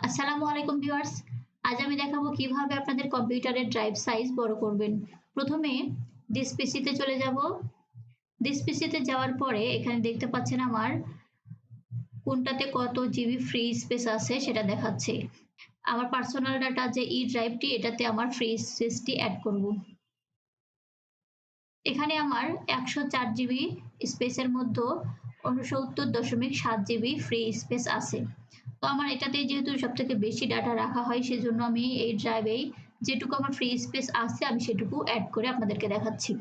আসসালামু আলাইকুম ভিউয়ার্স। আজ আমি দেখাবো কিভাবে আপনাদের কম্পিউটারের ড্রাইভ সাইজ বড় করবেন। প্রথমে দিস পিসিতে চলে যাব। দিস পিসিতে যাওয়ার পরে এখানে দেখতে পাচ্ছেন আমার কোনটাতে কত জিবি ফ্রি স্পেস আছে সেটা দেখাচ্ছে। আমার পার্সোনাল ডাটা যে ই ড্রাইভটি এটাতে আমার ফ্রি স্পেসটি অ্যাড করব। এখানে আমার 104 জিবি স্পেসের মধ্যে 69.7 জিবি ফ্রি স্পেস আছে। তো আমার এটাতেই যেহেতু সবথেকে বেশি ডাটা রাখা হয় সেজন্য আমি এই ড্রাইভেই যেটুকু আমার ফ্রি স্পেস আছে আমি সেটুকু অ্যাড করে আপনাদেরকে দেখাচ্ছি।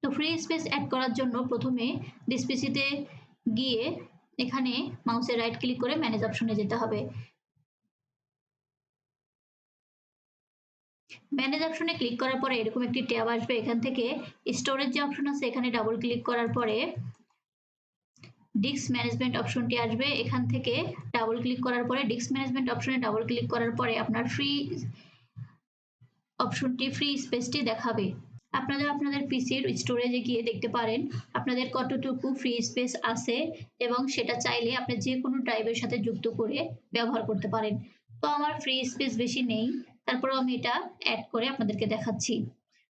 তো ফ্রি স্পেস অ্যাড করার জন্য প্রথমে দিস পিসিতে গিয়ে এখানে মাউসের রাইট ক্লিক করে ম্যানেজ অপশনে যেতে হবে। ম্যানেজ অপশনে ক্লিক করার পরে এরকম একটি ট্যাব আসবে। এখান থেকে স্টোরেজ যে অপশন আছে এখানে ডাবল ক্লিক করার পরে ডিস্ক ম্যানেজমেন্ট অপশনটি আসবে। এখান থেকে ডাবল ক্লিক করার পরে ডিস্ক ম্যানেজমেন্ট অপশনে ডাবল ক্লিক করার পরে আপনার ফ্রি অপশনটি ফ্রি স্পেসটি দেখাবে। আপনারা আপনাদের পিসির স্টোরেজে গিয়ে দেখতে পারেন আপনাদের কতটুকু ফ্রি স্পেস আছে এবং সেটা চাইলে আপনি যে কোনো ড্রাইভের সাথে যুক্ত করে ব্যবহার করতে পারেন। তো আমার ফ্রি স্পেস বেশি নেই, তারপরেও আমি এটা অ্যাড করে আপনাদেরকে দেখাচ্ছি।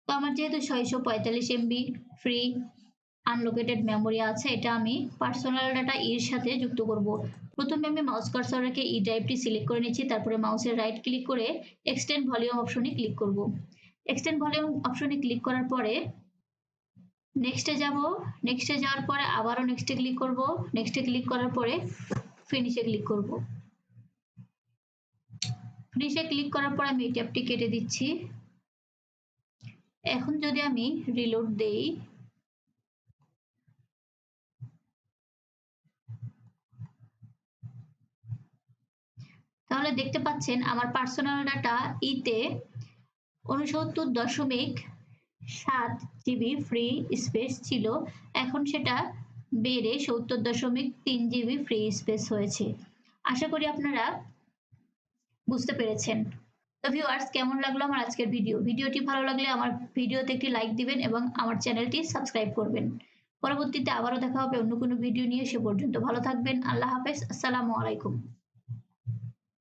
তো আমার যেহেতু 645 এমবি ফ্রি আনলোকেটেড মেমোরি আছে, এটা আমি পার্সোনাল ডাটা এর সাথে যুক্ত করব। প্রথমে আমি মাউস কার্সর রেখে ই ড্রাইভটি সিলেক্ট করে নিচ্ছি, তারপরে মাউসের রাইট ক্লিক করে এক্সটেন্ড ভলিউম অপশনে ক্লিক করব। এক্সটেন্ড ভলিউম অপশনে ক্লিক করার পরে নেক্সটে যাব। নেক্সটে যাওয়ার পরে আবারও নেক্সটে ক্লিক করব। নেক্সটে ক্লিক করার পরে ফিনিশে ক্লিক করব। ফিনিশে ক্লিক করার পর আমি এই ট্যাবটি কেটে দিচ্ছি। এখন যদি আমি রিলোড দেই, তাহলে দেখতে পাচ্ছেন আমার পার্সোনাল ডাটা ইতে 69.7 জিবি ফ্রি স্পেস ছিল, এখন সেটা বেড়ে 70.3 জিবি ফ্রি স্পেস হয়েছে। আশা করি আপনারা বুঝতে পেরেছেন। তো ভিউয়ার্স, কেমন লাগলো আমার আজকের ভিডিওটি ভালো লাগলে আমার ভিডিওতে একটি লাইক দিবেন এবং আমার চ্যানেলটি সাবস্ক্রাইব করবেন। পরবর্তীতে আবারও দেখা হবে অন্য কোনো ভিডিও নিয়ে। সে পর্যন্ত ভালো থাকবেন। আল্লাহ হাফেজ। আসসালামু আলাইকুম।